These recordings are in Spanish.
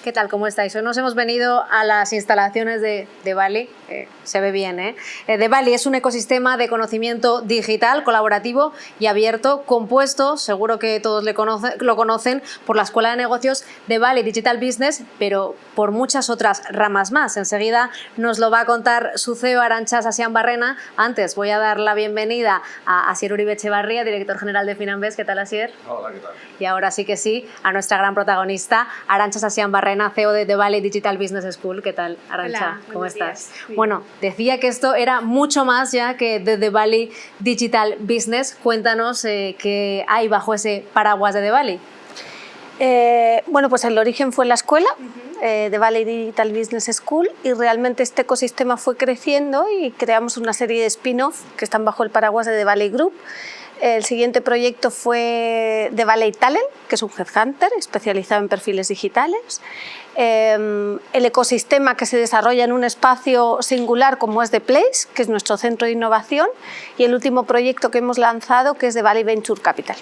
¿Qué tal? ¿Cómo estáis? Hoy nos hemos venido a las instalaciones de Devali. Se ve bien, ¿eh? Devali es un ecosistema de conocimiento digital, colaborativo y abierto, compuesto, seguro que todos lo conocen, por la Escuela de Negocios Devali Digital Business, pero por muchas otras ramas más. Enseguida nos lo va a contar su CEO, Arantxa Sasian-Barrena. Antes voy a dar la bienvenida a Asier Uribe Etxebarria, director general de Finanbest. ¿Qué tal, Asier? Hola, ¿qué tal? Y ahora sí que sí, a nuestra gran protagonista, Arantxa Sasian-Barrena, CEO de Devali Digital Business School. ¿Qué tal, Arantxa? Hola, ¿Cómo estás? Días. Bueno, decía que esto era mucho más ya que de Devali Digital Business. Cuéntanos qué hay bajo ese paraguas de Devali. Bueno, pues el origen fue en la escuela, Devali Digital Business School, y realmente este ecosistema fue creciendo y creamos una serie de spin-off que están bajo el paraguas de Devali Group. El siguiente proyecto fue Devali Talent, que es un headhunter especializado en perfiles digitales. El ecosistema que se desarrolla en un espacio singular como es The Place, que es nuestro centro de innovación, y el último proyecto que hemos lanzado, que es Devali Venture Capital.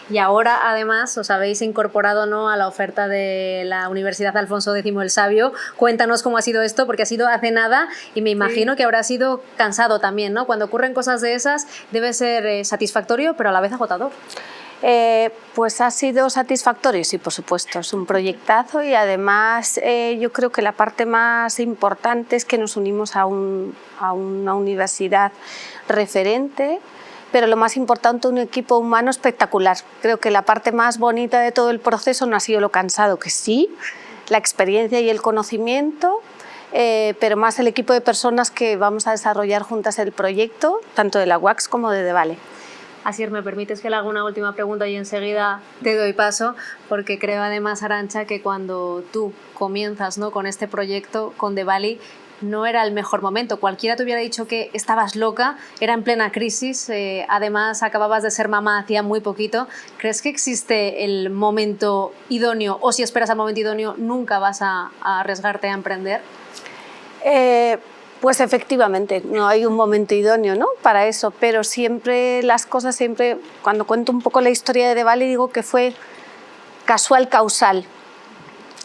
Y ahora, además, os habéis incorporado, ¿no?, a la oferta de la Universidad Alfonso X el Sabio. Cuéntanos cómo ha sido esto, porque ha sido hace nada y me imagino que habrá sido cansado también, ¿no? Cuando ocurren cosas de esas debe ser satisfactorio, pero a la vez agotador. Pues ha sido satisfactorio, sí, por supuesto, es un proyectazo y además yo creo que la parte más importante es que nos unimos a una universidad referente, pero lo más importante, un equipo humano espectacular. Creo que la parte más bonita de todo el proceso no ha sido lo cansado, que sí, la experiencia y el conocimiento, pero más el equipo de personas que vamos a desarrollar juntas el proyecto, tanto de la UACS como de Devali. Asier, ¿me permites que le haga una última pregunta y enseguida te doy paso? Porque creo además, Arantxa, que cuando tú comienzas, ¿no?, con este proyecto, con Devali, no era el mejor momento. Cualquiera te hubiera dicho que estabas loca, era en plena crisis, además acababas de ser mamá hacía muy poquito. ¿Crees que existe el momento idóneo o si esperas al momento idóneo nunca vas a arriesgarte a emprender? Pues efectivamente, no hay un momento idóneo, ¿no?, para eso, pero siempre las cosas, cuando cuento un poco la historia de Devali digo que fue casual causal.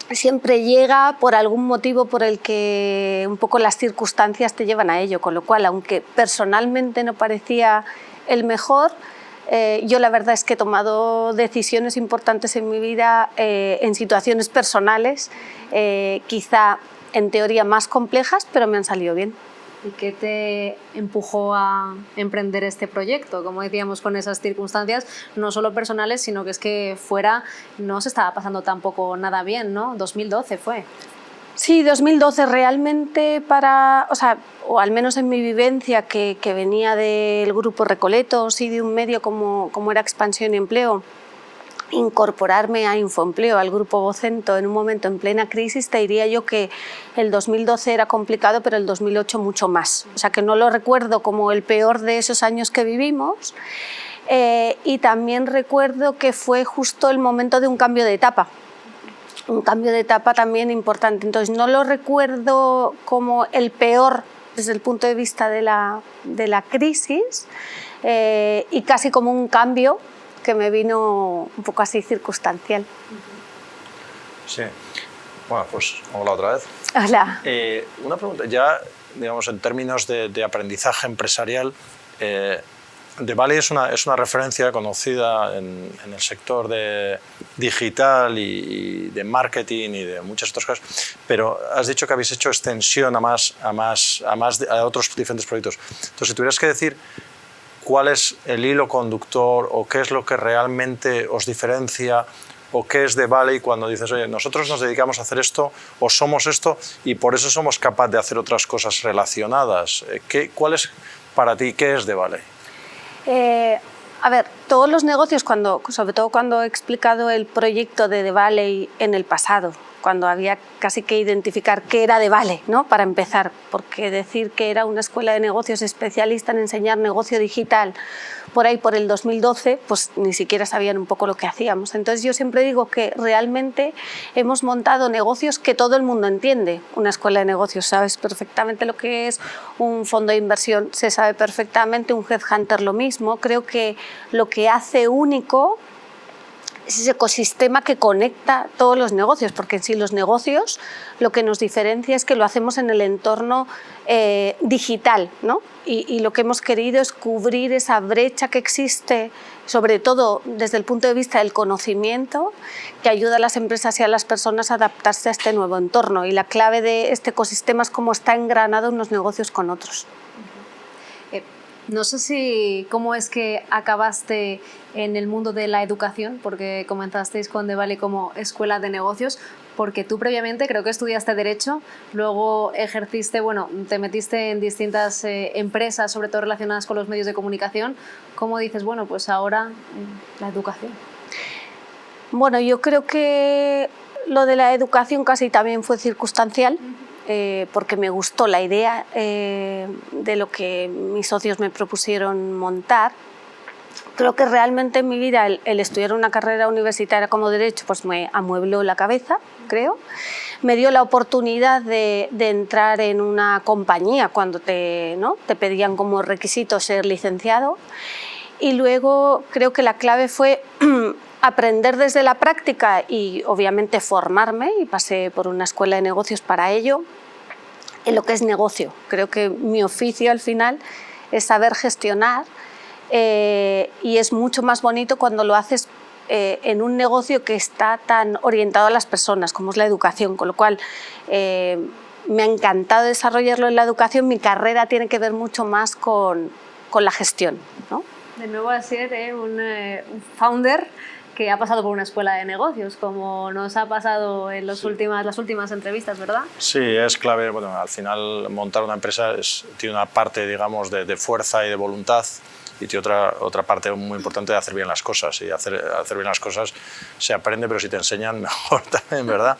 Siempre llega por algún motivo por el que un poco las circunstancias te llevan a ello, con lo cual, aunque personalmente no parecía el mejor, yo la verdad es que he tomado decisiones importantes en mi vida en situaciones personales, quizá en teoría más complejas, pero me han salido bien. ¿Y qué te empujó a emprender este proyecto? Como decíamos, con esas circunstancias, no solo personales, sino que es que fuera no se estaba pasando tampoco nada bien, ¿no? 2012 fue. Sí, 2012 realmente o al menos en mi vivencia, que venía del grupo Recoletos y de un medio como era Expansión y Empleo, incorporarme a Infoempleo, al grupo Vocento, en un momento en plena crisis, te diría yo que el 2012 era complicado, pero el 2008 mucho más. O sea, que no lo recuerdo como el peor de esos años que vivimos. Y también recuerdo que fue justo el momento de un cambio de etapa. Un cambio de etapa también importante. Entonces, no lo recuerdo como el peor desde el punto de vista de la crisis y casi como un cambio que me vino un poco así circunstancial. Sí. Bueno, pues hola otra vez. Hola. Una pregunta, ya digamos en términos de aprendizaje empresarial, Devali es una referencia conocida en el sector de digital y de marketing y de muchas otras cosas, pero has dicho que habéis hecho extensión a otros diferentes proyectos. Entonces, si tuvieras que decir ¿cuál es el hilo conductor o qué es lo que realmente os diferencia o qué es Devali cuando dices, oye, nosotros nos dedicamos a hacer esto o somos esto y por eso somos capaces de hacer otras cosas relacionadas? ¿Cuál es para ti, qué es Devali? A ver, todos los negocios, sobre todo cuando he explicado el proyecto de Devali en el pasado, cuando había casi que identificar qué era Devali, ¿no?, para empezar, porque decir que era una escuela de negocios especialista en enseñar negocio digital por ahí por el 2012, pues ni siquiera sabían un poco lo que hacíamos. Entonces yo siempre digo que realmente hemos montado negocios que todo el mundo entiende. Una escuela de negocios, sabes perfectamente lo que es, un fondo de inversión se sabe perfectamente, un headhunter lo mismo. Creo que lo que hace único es ese ecosistema que conecta todos los negocios, porque en sí los negocios lo que nos diferencia es que lo hacemos en el entorno digital, ¿no? Y lo que hemos querido es cubrir esa brecha que existe, sobre todo desde el punto de vista del conocimiento, que ayuda a las empresas y a las personas a adaptarse a este nuevo entorno. Y la clave de este ecosistema es cómo está engranado unos negocios con otros. No sé cómo es que acabaste en el mundo de la educación, porque comenzasteis con The Valley como escuela de negocios, porque tú previamente creo que estudiaste Derecho, luego ejerciste, bueno, te metiste en distintas empresas, sobre todo relacionadas con los medios de comunicación. ¿Cómo dices, bueno, pues ahora la educación? Bueno, yo creo que lo de la educación casi también fue circunstancial. Porque me gustó la idea de lo que mis socios me propusieron montar. Creo que realmente en mi vida el estudiar una carrera universitaria como Derecho pues me amuebló la cabeza, creo. Me dio la oportunidad de entrar en una compañía cuando te pedían como requisito ser licenciado. Y luego creo que la clave fue aprender desde la práctica y obviamente formarme, y pasé por una escuela de negocios para ello, en lo que es negocio. Creo que mi oficio al final es saber gestionar y es mucho más bonito cuando lo haces en un negocio que está tan orientado a las personas como es la educación, con lo cual me ha encantado desarrollarlo en la educación. Mi carrera tiene que ver mucho más con la gestión, ¿no? De nuevo a ser un founder que ha pasado por una escuela de negocios, como nos ha pasado en las últimas entrevistas, ¿verdad? Sí, es clave. Bueno, al final montar una empresa tiene una parte, digamos, de fuerza y de voluntad, y tiene otra parte muy importante de hacer bien las cosas. Y hacer bien las cosas se aprende, pero si te enseñan, mejor también, ¿verdad?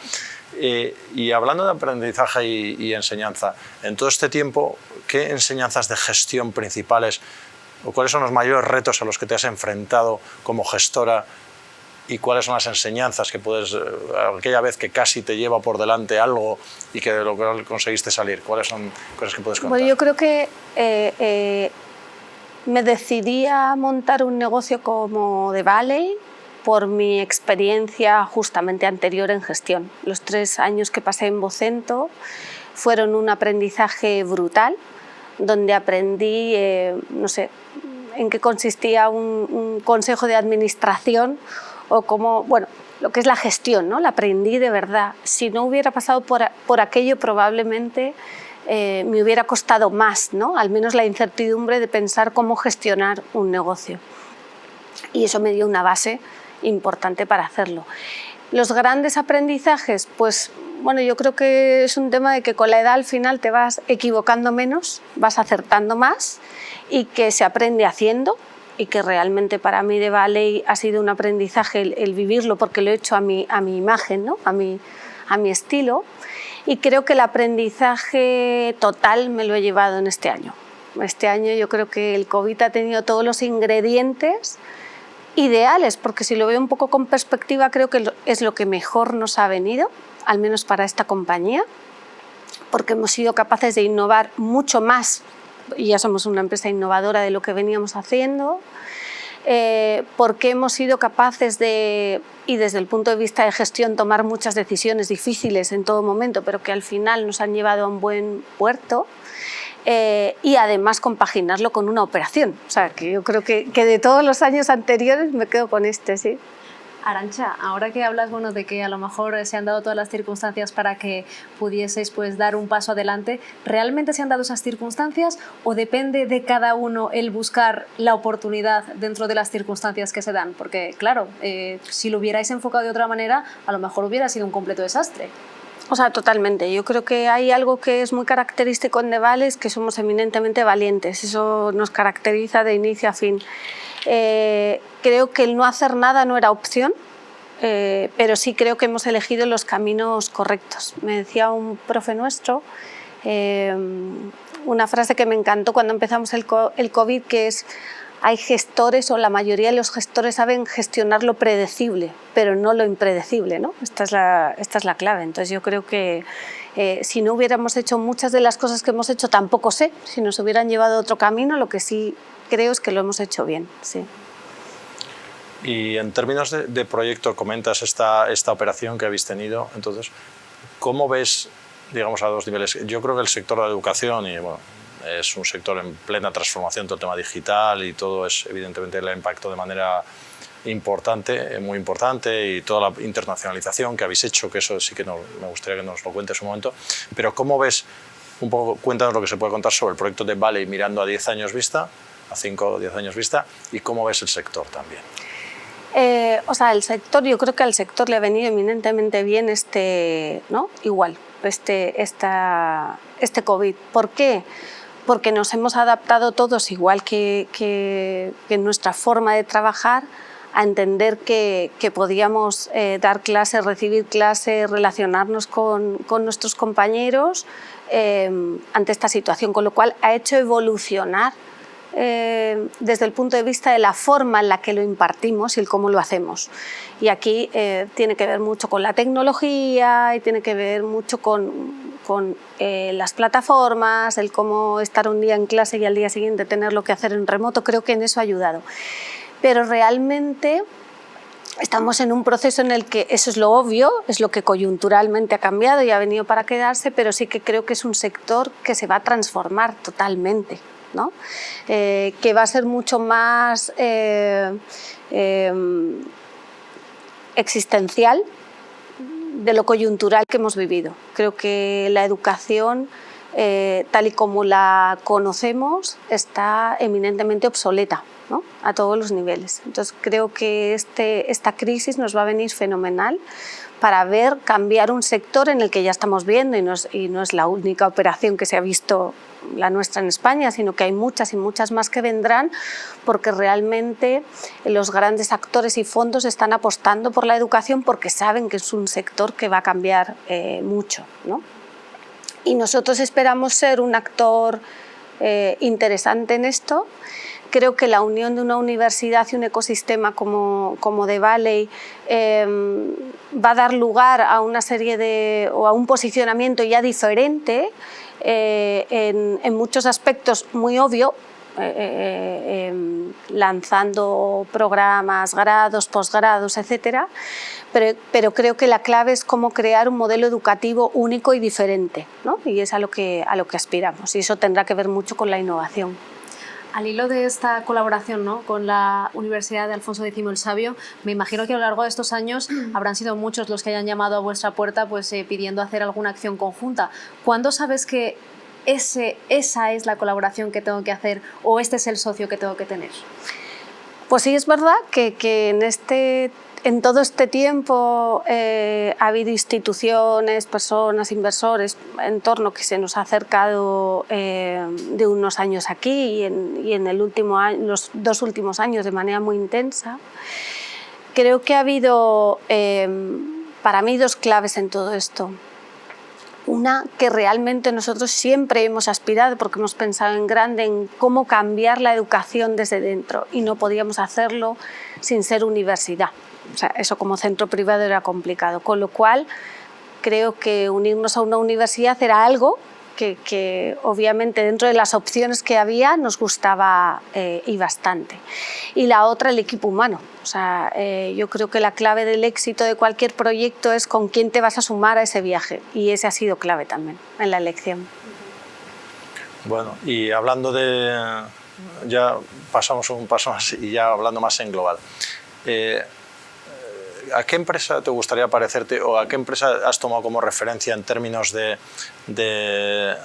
Y hablando de aprendizaje y enseñanza, en todo este tiempo, ¿qué enseñanzas de gestión principales o cuáles son los mayores retos a los que te has enfrentado como gestora? ¿Y cuáles son las enseñanzas que puedes, aquella vez que casi te lleva por delante algo y que de lo que conseguiste salir? ¿Cuáles son cosas que puedes contar? Bueno, yo creo que me decidí a montar un negocio como The Valley por mi experiencia justamente anterior en gestión. Los 3 años que pasé en Vocento fueron un aprendizaje brutal, donde aprendí, no sé, en qué consistía un consejo de administración, o cómo, bueno, lo que es la gestión, ¿no? La aprendí de verdad. Si no hubiera pasado por aquello, probablemente me hubiera costado más, ¿no? Al menos la incertidumbre de pensar cómo gestionar un negocio. Y eso me dio una base importante para hacerlo. Los grandes aprendizajes, pues bueno, yo creo que es un tema de que con la edad al final te vas equivocando menos, vas acertando más, y que se aprende haciendo, y que realmente para mí The Valley ha sido un aprendizaje el vivirlo, porque lo he hecho a mi imagen, ¿no? a mi estilo, y creo que el aprendizaje total me lo he llevado en este año. Este año yo creo que el COVID ha tenido todos los ingredientes ideales, porque si lo veo un poco con perspectiva, creo que es lo que mejor nos ha venido, al menos para esta compañía, porque hemos sido capaces de innovar mucho más, y ya somos una empresa innovadora de lo que veníamos haciendo, porque hemos sido capaces de, y desde el punto de vista de gestión, tomar muchas decisiones difíciles en todo momento, pero que al final nos han llevado a un buen puerto, y además compaginarlo con una operación. O sea, que yo creo que de todos los años anteriores me quedo con este, sí. Arantxa, ahora que hablas, bueno, de que a lo mejor se han dado todas las circunstancias para que pudieseis pues dar un paso adelante, ¿realmente se han dado esas circunstancias o depende de cada uno el buscar la oportunidad dentro de las circunstancias que se dan? Porque claro, si lo hubierais enfocado de otra manera, a lo mejor hubiera sido un completo desastre. O sea, totalmente. Yo creo que hay algo que es muy característico en The Valley, es que somos eminentemente valientes. Eso nos caracteriza de inicio a fin. Creo que el no hacer nada no era opción, pero sí creo que hemos elegido los caminos correctos. Me decía un profe nuestro una frase que me encantó cuando empezamos el COVID, que es: hay gestores, o la mayoría de los gestores saben gestionar lo predecible, pero no lo impredecible, ¿no? Esta es la clave. Entonces yo creo que si no hubiéramos hecho muchas de las cosas que hemos hecho, tampoco sé si nos hubieran llevado a otro camino. Lo que sí creo es que lo hemos hecho bien, sí. Y en términos de proyecto, comentas esta operación que habéis tenido, entonces, ¿cómo ves, digamos, a dos niveles? Yo creo que el sector de la educación, y bueno, es un sector en plena transformación, todo el tema digital y todo es, evidentemente, el impacto de manera importante, muy importante, y toda la internacionalización que habéis hecho, que eso sí que me gustaría que nos lo cuentes un momento. Pero ¿cómo ves, un poco, cuéntanos lo que se puede contar sobre el proyecto de Valley mirando a 10 años vista, a 5 o 10 años vista, y cómo ves el sector también? O sea, el sector, yo creo que al sector le ha venido eminentemente bien ¿no? Igual, este COVID. ¿Por qué? Porque nos hemos adaptado todos, igual que en nuestra forma de trabajar, a entender que podíamos dar clases, recibir clases, relacionarnos con nuestros compañeros ante esta situación, con lo cual ha hecho evolucionar desde el punto de vista de la forma en la que lo impartimos y el cómo lo hacemos. Y aquí tiene que ver mucho con la tecnología y tiene que ver mucho con las plataformas, el cómo estar un día en clase y al día siguiente tener lo que hacer en remoto. Creo que en eso ha ayudado. Pero realmente estamos en un proceso en el que eso es lo obvio, es lo que coyunturalmente ha cambiado y ha venido para quedarse, pero sí que creo que es un sector que se va a transformar totalmente, ¿no? Que va a ser mucho más existencial de lo coyuntural que hemos vivido. Creo que la educación, tal y como la conocemos, está eminentemente obsoleta, ¿no? A todos los niveles. Entonces creo que esta crisis nos va a venir fenomenal para ver cambiar un sector en el que ya estamos viendo, y no es la única operación que se ha visto la nuestra en España, sino que hay muchas y muchas más que vendrán, porque realmente los grandes actores y fondos están apostando por la educación porque saben que es un sector que va a cambiar mucho, ¿no? Y nosotros esperamos ser un actor interesante en esto. Creo que la unión de una universidad y un ecosistema como The Valley va a dar lugar a una serie o a un posicionamiento ya diferente, en muchos aspectos muy obvio, lanzando programas, grados, posgrados, etcétera, pero creo que la clave es cómo crear un modelo educativo único y diferente, ¿no? Y es a lo que aspiramos, y eso tendrá que ver mucho con la innovación. Al hilo de esta colaboración, ¿no?, con la Universidad de Alfonso X el Sabio, me imagino que a lo largo de estos años habrán sido muchos los que hayan llamado a vuestra puerta pues, pidiendo hacer alguna acción conjunta. ¿Cuándo sabes que esa es la colaboración que tengo que hacer o este es el socio que tengo que tener? Pues sí, es verdad que en todo este tiempo ha habido instituciones, personas, inversores, entorno que se nos ha acercado de unos años aquí y en los 2 últimos años de manera muy intensa. Creo que ha habido para mí 2 claves en todo esto. Una, que realmente nosotros siempre hemos aspirado, porque hemos pensado en grande, en cómo cambiar la educación desde dentro, y no podíamos hacerlo sin ser universidad. O sea, eso como centro privado era complicado, con lo cual creo que unirnos a una universidad era algo que obviamente dentro de las opciones que había nos gustaba y bastante. Y la otra, el equipo humano. O sea, yo creo que la clave del éxito de cualquier proyecto es con quién te vas a sumar a ese viaje, y ese ha sido clave también en la elección. Bueno, y hablando ya pasamos un paso más y ya hablando más en global. ¿A qué empresa te gustaría parecerte o a qué empresa has tomado como referencia en términos de que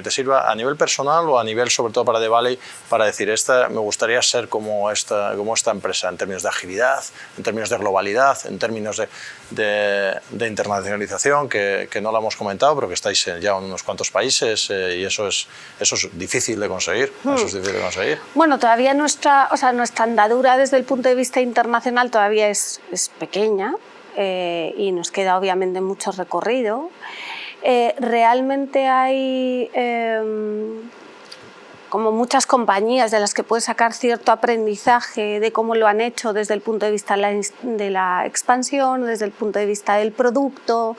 te sirva a nivel personal o a nivel, sobre todo para The Valley, para decir, me gustaría ser como esta empresa en términos de agilidad, en términos de globalidad, en términos de internacionalización, que no lo hemos comentado, pero que estáis ya en unos cuantos países y eso es difícil de conseguir. Eso es difícil de conseguir. Bueno, todavía nuestra andadura desde el punto de vista internacional todavía es pequeña y nos queda obviamente mucho recorrido. Realmente hay como muchas compañías de las que puedes sacar cierto aprendizaje de cómo lo han hecho desde el punto de vista de la expansión, desde el punto de vista del producto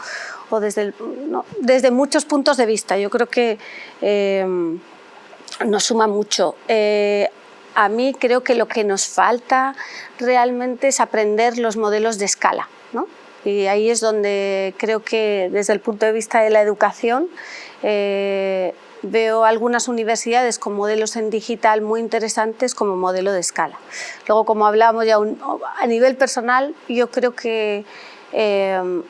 o desde muchos puntos de vista. Yo creo que nos suma mucho. a mí creo que lo que nos falta realmente es aprender los modelos de escala, ¿no? Y ahí es donde creo que desde el punto de vista de la educación veo algunas universidades con modelos en digital muy interesantes como modelo de escala. Luego, como hablábamos ya a nivel personal, yo creo que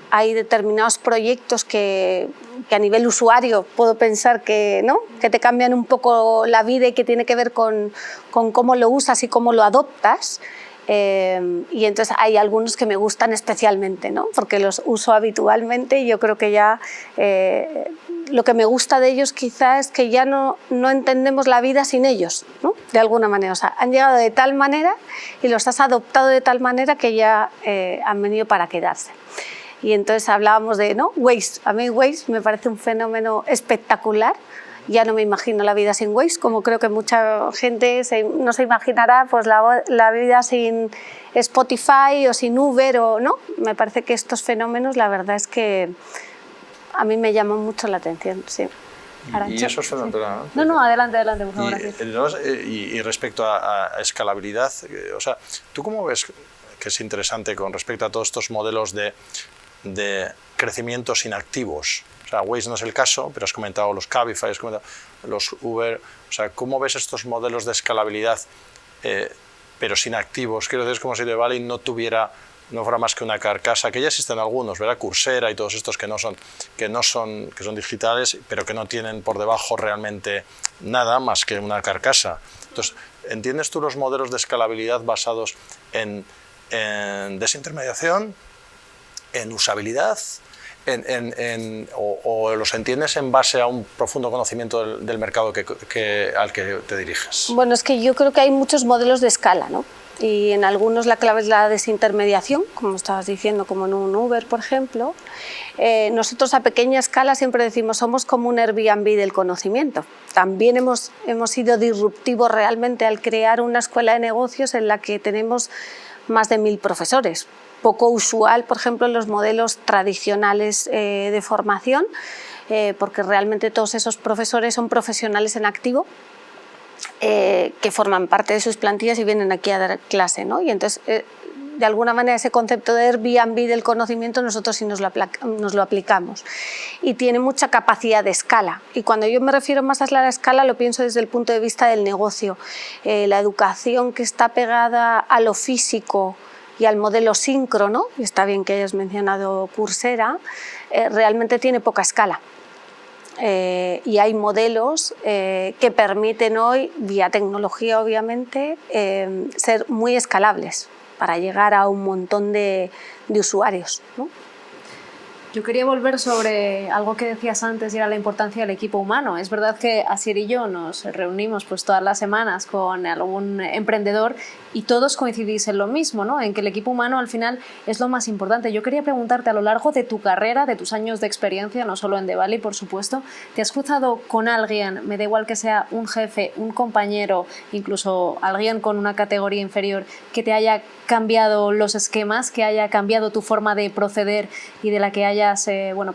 hay determinados proyectos que a nivel usuario puedo pensar que, ¿no?, que te cambian un poco la vida y que tiene que ver con cómo lo usas y cómo lo adoptas. Y entonces hay algunos que me gustan especialmente, ¿no?, porque los uso habitualmente y yo creo que ya lo que me gusta de ellos quizás es que ya no entendemos la vida sin ellos, ¿no?, de alguna manera. O sea, han llegado de tal manera y los has adoptado de tal manera que ya han venido para quedarse. Y entonces hablábamos de, ¿no?, Waze. A mí Waze me parece un fenómeno espectacular. Ya no me imagino la vida sin Waze, como creo que mucha gente no se imaginará pues la vida sin Spotify o sin Uber, o no. Me parece que estos fenómenos, la verdad es que a mí me llaman mucho la atención, sí. Y eso es fenomenal. No, adelante, por favor. Y respecto a escalabilidad, o sea, ¿tú cómo ves que es interesante con respecto a todos estos modelos de crecimientos inactivos? O sea, Waze no es el caso, pero has comentado los Cabify, has comentado los Uber. O sea, ¿cómo ves estos modelos de escalabilidad, pero sin activos? Quiero decir, es como si Devalley no fuera más que una carcasa, que ya existen algunos, ¿verdad? Coursera y todos estos que son digitales, pero que no tienen por debajo realmente nada más que una carcasa. Entonces, ¿entiendes tú los modelos de escalabilidad basados en desintermediación, en usabilidad, o los entiendes en base a un profundo conocimiento del mercado al que te diriges? Bueno, es que yo creo que hay muchos modelos de escala, ¿no? Y en algunos la clave es la desintermediación, como estabas diciendo, como en un Uber, por ejemplo. Nosotros a pequeña escala siempre decimos somos como un Airbnb del conocimiento. También hemos sido disruptivos realmente al crear una escuela de negocios en la que tenemos más de 1000 profesores. Poco usual, por ejemplo, en los modelos tradicionales de formación, porque realmente todos esos profesores son profesionales en activo, que forman parte de sus plantillas y vienen aquí a dar clase, ¿no? Y entonces, de alguna manera, ese concepto de Airbnb del conocimiento nosotros sí nos lo aplicamos. Y tiene mucha capacidad de escala. Y cuando yo me refiero más a la escala, lo pienso desde el punto de vista del negocio. La educación que está pegada a lo físico y al modelo síncrono, y está bien que hayas mencionado Coursera, realmente tiene poca escala. Y hay modelos que permiten hoy, vía tecnología obviamente, ser muy escalables para llegar a un montón de usuarios, ¿no? Yo quería volver sobre algo que decías antes y era la importancia del equipo humano. Es verdad que Asier y yo nos reunimos pues todas las semanas con algún emprendedor y todos coincidís en lo mismo, ¿no?, en que el equipo humano al final es lo más importante. Yo quería preguntarte, a lo largo de tu carrera, de tus años de experiencia, no solo en Devalley, por supuesto, ¿te has cruzado con alguien, me da igual que sea un jefe, un compañero, incluso alguien con una categoría inferior, que te haya cambiado los esquemas, que haya cambiado tu forma de proceder y de la que hayas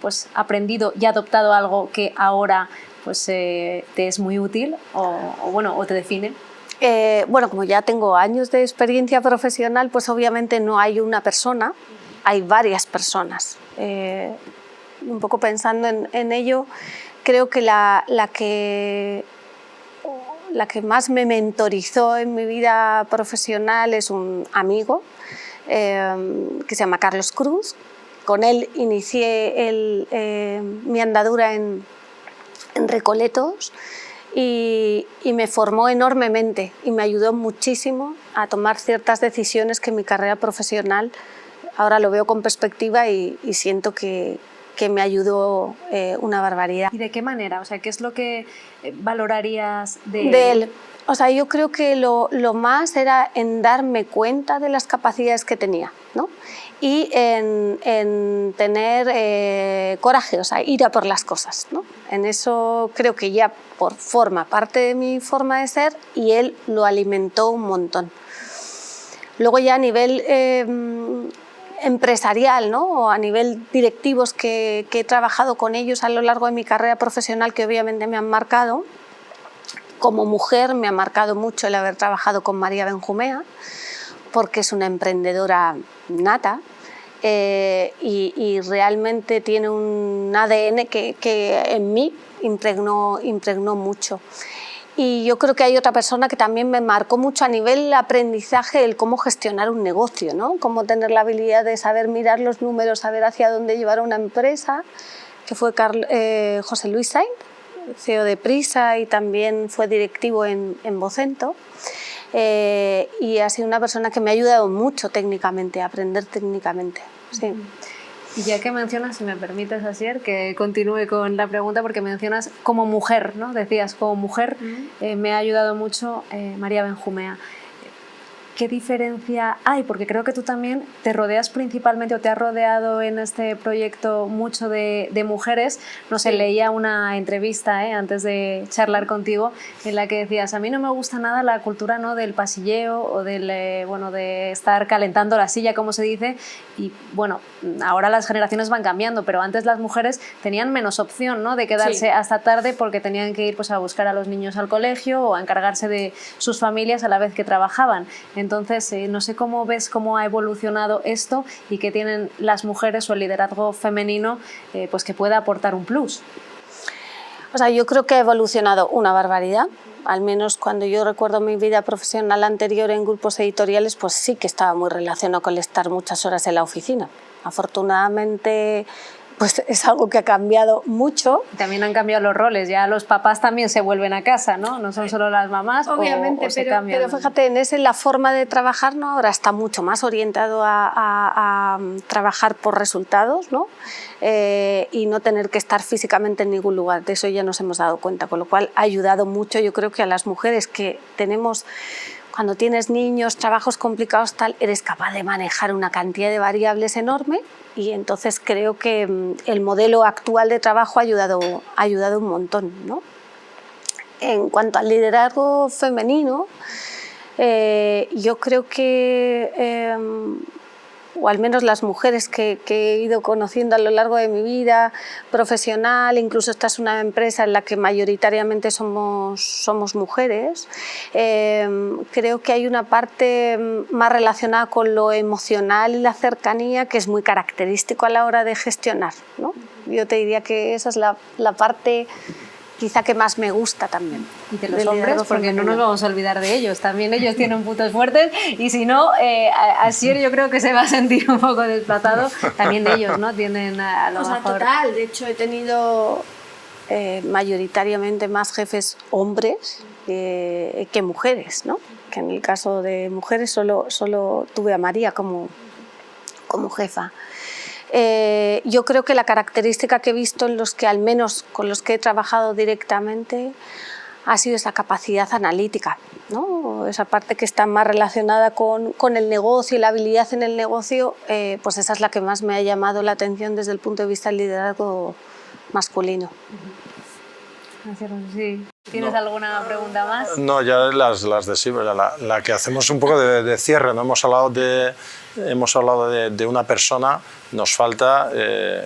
pues aprendido y adoptado algo que ahora pues, te es muy útil o te define? Bueno, como ya tengo años de experiencia profesional, pues obviamente no hay una persona, hay varias personas. Un poco pensando en ello, creo que la que más me mentorizó en mi vida profesional es un amigo que se llama Carlos Cruz. Con él inicié mi andadura en Recoletos y me formó enormemente y me ayudó muchísimo a tomar ciertas decisiones que en mi carrera profesional ahora lo veo con perspectiva y siento que me ayudó una barbaridad. ¿Y de qué manera? O sea, ¿qué es lo que valorarías de él? O sea, yo creo que lo más era en darme cuenta de las capacidades que tenía, ¿no? Y en tener coraje, o sea, ir a por las cosas, ¿no? En eso creo que ya forma parte de mi forma de ser y él lo alimentó un montón. Luego ya a nivel empresarial, ¿no?, o a nivel directivos que he trabajado con ellos a lo largo de mi carrera profesional, que obviamente me han marcado, Como mujer me ha marcado mucho el haber trabajado con María Benjumea, porque es una emprendedora nata y realmente tiene un ADN que en mí impregnó mucho. Y yo creo que hay otra persona que también me marcó mucho a nivel aprendizaje el cómo gestionar un negocio, ¿no? Cómo tener la habilidad de saber mirar los números, saber hacia dónde llevar una empresa, que fue José Luis Sainz, CEO de Prisa y también fue directivo en Vocento. Y ha sido una persona que me ha ayudado mucho técnicamente, a aprender técnicamente. Sí. Y ya que mencionas, si me permites, Asier, que continúe con la pregunta, porque mencionas como mujer, ¿no? Decías, como mujer me ha ayudado mucho María Benjumea. ¿Qué diferencia hay? Porque creo que tú también te rodeas principalmente, o te has rodeado en este proyecto mucho de mujeres. No sé, leía una entrevista antes de charlar contigo en la que decías, a mí no me gusta nada la cultura, ¿no?, del pasilleo o de estar calentando la silla, como se dice. Y bueno, ahora las generaciones van cambiando, pero antes las mujeres tenían menos opción, ¿no?, de quedarse hasta tarde porque tenían que ir, pues, a buscar a los niños al colegio o a encargarse de sus familias a la vez que trabajaban. Entonces, no sé cómo ves cómo ha evolucionado esto y qué tienen las mujeres o el liderazgo femenino pues que pueda aportar un plus. O sea, yo creo que ha evolucionado una barbaridad. Al menos cuando yo recuerdo mi vida profesional anterior en grupos editoriales, pues sí que estaba muy relacionado con el estar muchas horas en la oficina. Afortunadamente, pues es algo que ha cambiado mucho. También han cambiado los roles, ya los papás también se vuelven a casa, ¿no? No son solo las mamás. Obviamente, o se cambian. pero fíjate, en la forma de trabajar, ¿no?, ahora está mucho más orientado a trabajar por resultados, ¿no? Y no tener que estar físicamente en ningún lugar. De eso ya nos hemos dado cuenta, con lo cual ha ayudado mucho, yo creo, que a las mujeres que tenemos... Cuando tienes niños, trabajos complicados, tal, eres capaz de manejar una cantidad de variables enorme, y entonces creo que el modelo actual de trabajo ha ayudado un montón, ¿no? En cuanto al liderazgo femenino, yo creo que, o al menos las mujeres que he ido conociendo a lo largo de mi vida profesional, incluso esta es una empresa en la que mayoritariamente somos mujeres, creo que hay una parte más relacionada con lo emocional y la cercanía que es muy característico a la hora de gestionar, ¿no? Yo te diría que esa es la parte quizá que más me gusta también. Y de los hombres, porque no nos vamos a olvidar de ellos, también ellos tienen puntos fuertes, y si no, Asier yo creo que se va a sentir un poco desplazado, también ellos, ¿no? Tienen a lo mejor... Total, de hecho he tenido mayoritariamente más jefes hombres que mujeres, ¿no? Que en el caso de mujeres solo tuve a María como jefa. Yo creo que la característica que he visto en los que, al menos con los que he trabajado directamente, ha sido esa capacidad analítica, ¿no? Esa parte que está más relacionada con el negocio y la habilidad en el negocio, pues esa es la que más me ha llamado la atención desde el punto de vista del liderazgo masculino. Sí. ¿Tienes alguna pregunta más? No, ya las de sí, la que hacemos un poco de cierre, ¿no? Hemos hablado de una persona, nos falta,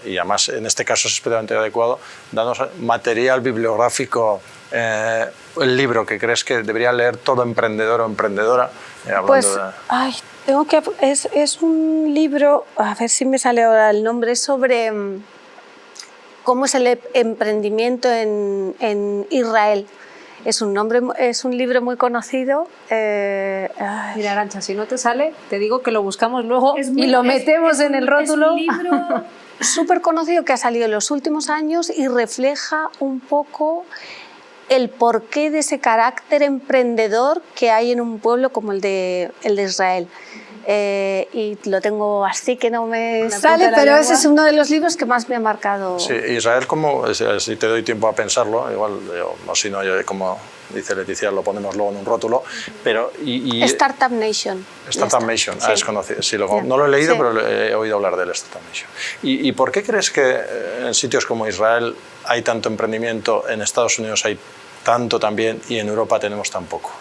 y además en este caso es especialmente adecuado, darnos material bibliográfico, el libro que crees que debería leer todo emprendedor o emprendedora. Pues, es un libro, a ver si me sale ahora el nombre, sobre... cómo es el emprendimiento en Israel. Es un libro muy conocido. Mira, Arantxa, si no te sale, te digo que lo buscamos luego y lo metemos en el rótulo. Es un libro súper conocido que ha salido en los últimos años y refleja un poco el porqué de ese carácter emprendedor que hay en un pueblo como el de Israel. Y lo tengo así que no me sale, pero ese es uno de los libros que más me ha marcado. Sí, Israel, como si te doy tiempo a pensarlo, igual, o si no, como dice Leticia, lo ponemos luego en un rótulo, pero... Startup Nation. Startup Nation, sí. Es conocido. Sí, no lo he leído, pero he oído hablar del Startup Nation. ¿Y por qué crees que en sitios como Israel hay tanto emprendimiento, en Estados Unidos hay tanto también y en Europa tenemos tan poco?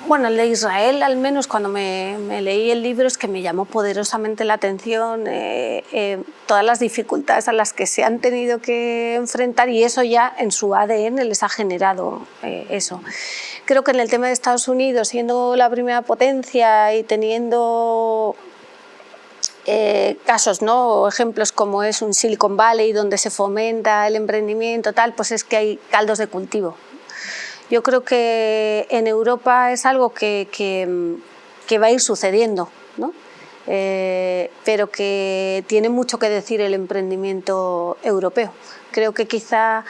Bueno, el de Israel, al menos cuando me leí el libro, es que me llamó poderosamente la atención todas las dificultades a las que se han tenido que enfrentar, y eso ya en su ADN les ha generado eso. Creo que en el tema de Estados Unidos, siendo la primera potencia y teniendo casos, ¿no? O ejemplos como es un Silicon Valley donde se fomenta el emprendimiento, tal, pues es que hay caldos de cultivo. Yo creo que en Europa es algo que va a ir sucediendo, ¿no? Pero que tiene mucho que decir el emprendimiento europeo. Creo que quizá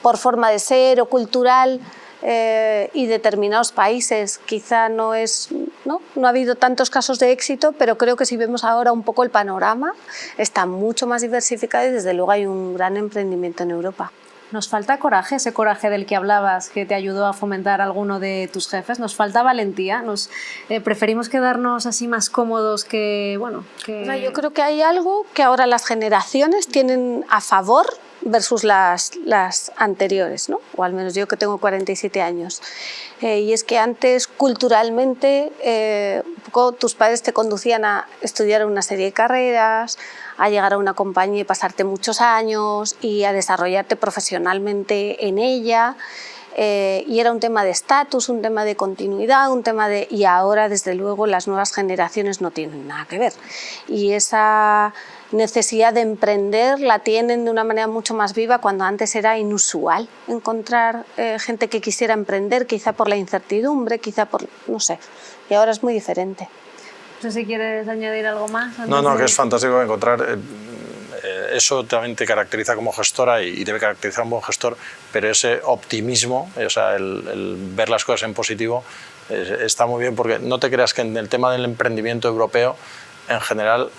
por forma de ser o cultural y determinados países quizá no ha habido tantos casos de éxito, pero creo que si vemos ahora un poco el panorama está mucho más diversificado y desde luego hay un gran emprendimiento en Europa. ¿Nos falta coraje, ese coraje del que hablabas, que te ayudó a fomentar alguno de tus jefes? ¿Nos falta valentía? ¿Preferimos quedarnos así más cómodos que, bueno, que...? O sea, yo creo que hay algo que ahora las generaciones tienen a favor versus las anteriores, ¿no? O al menos yo, que tengo 47 años. Y es que antes, culturalmente, un poco tus padres te conducían a estudiar una serie de carreras, a llegar a una compañía y pasarte muchos años y a desarrollarte profesionalmente en ella. Y era un tema de estatus, un tema de continuidad, y ahora, desde luego, las nuevas generaciones no tienen nada que ver. Y esa necesidad de emprender la tienen de una manera mucho más viva, cuando antes era inusual encontrar gente que quisiera emprender, quizá por la incertidumbre, quizá por, no sé, y ahora es muy diferente. No sé si quieres añadir algo más. No, que es fantástico encontrar... eso también te caracteriza como gestora y debe caracterizar a un buen gestor, pero ese optimismo, o sea, el ver las cosas en positivo, está muy bien, porque no te creas que en el tema del emprendimiento europeo, en general,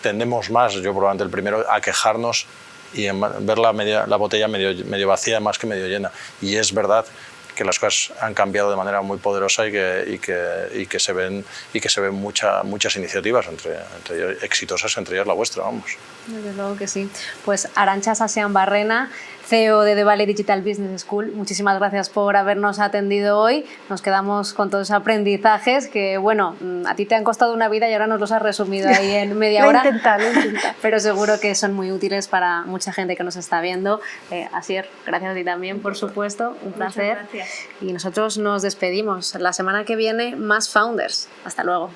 tendemos más, yo probablemente el primero, a quejarnos y en ver la botella medio vacía más que medio llena. Y es verdad que las cosas han cambiado de manera muy poderosa y que se ven muchas iniciativas, entre ellas, exitosas, entre ellas la vuestra, vamos. Desde luego que sí. Pues Arantxa Sasean-Barrena, CEO de The Valley Digital Business School, muchísimas gracias por habernos atendido hoy. Nos quedamos con todos esos aprendizajes que, bueno, a ti te han costado una vida y ahora nos los has resumido ahí en media hora. Lo he intentado. Pero seguro que son muy útiles para mucha gente que nos está viendo. Asier, gracias a ti también, por supuesto. Un placer. Muchas gracias. Y nosotros nos despedimos. La semana que viene, más Founders. Hasta luego.